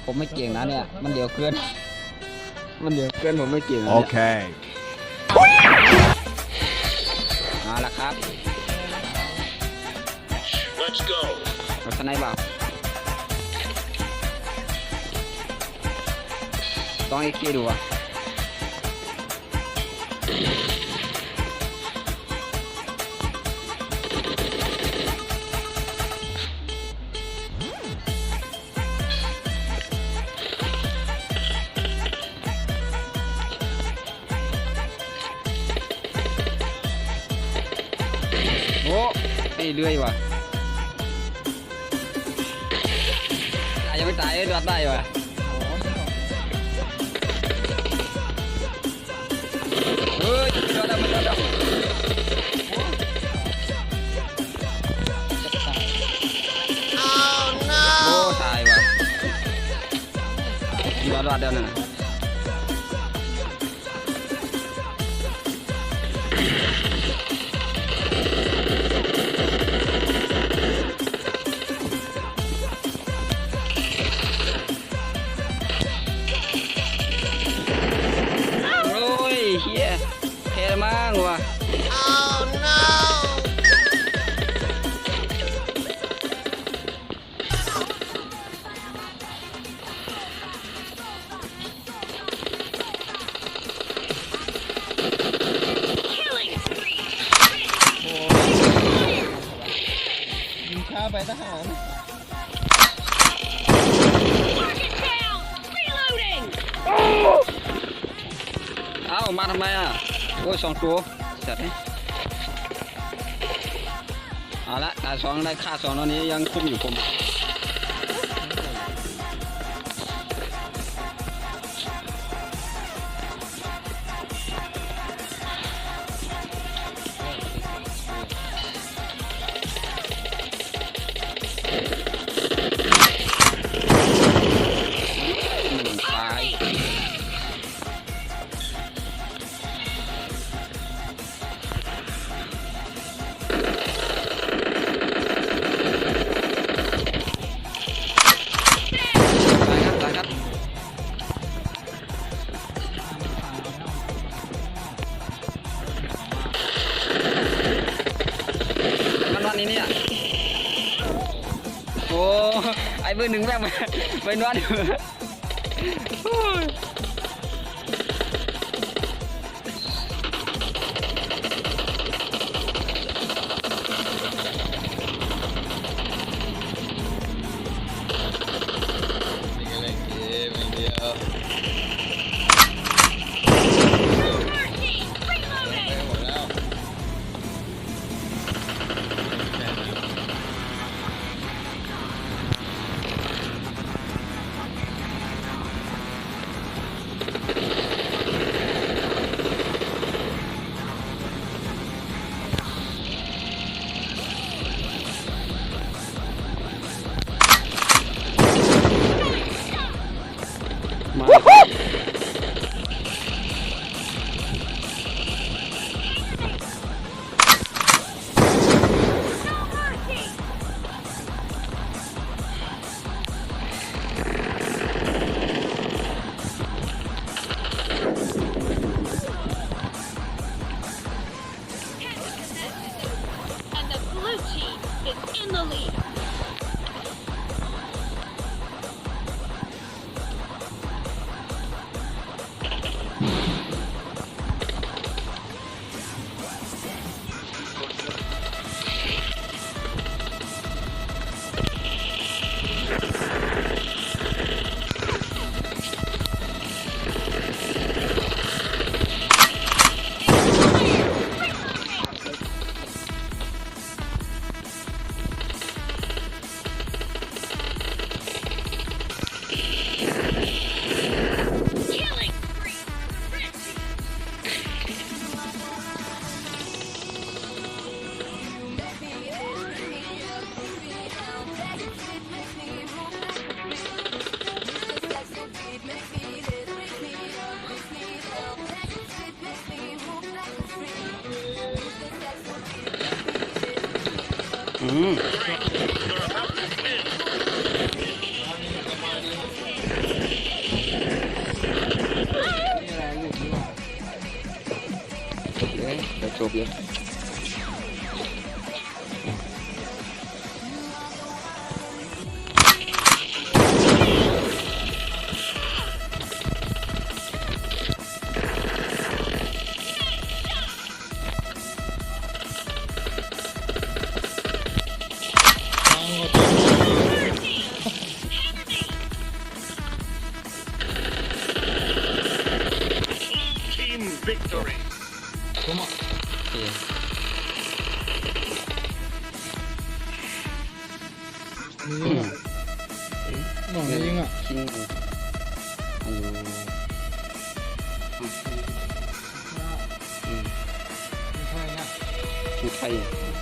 ผมไม่เก่งนะเนี่ยมันเดี๋ยวเกินผมไม่เก่งนะ โอ เนี่ย เค เอาละครับ Let's go. รถสไนเปอร์ต้องเอ็กซ์ดูอ่ะโอ้เรื่อยว่ะยังไม่ตายรอดได้ว่ะเฮ้ยรอดได้ไม่รอดได้โอ้ตายว่ะกี่รอดเดียวนั่นน่ะเฮียแพ้มากว่ะยิงช้าไปทหาร เอ้ามาทำไมอ่ะโอ้ย2 ตัวเสร็จไหมเอาละตา2ได้ค่า2ตอนนี้ยังคุ้มอยู่ผมตายนี่เนี่ยโอ้ไอ้เบอร์ 1แม่งไปนอนอยู่And the blue team is in the lead. อืม บอยู่โอเค หน่องยิงอ่ะ คิงอายุไม่ใช่เนี่ย คือไทย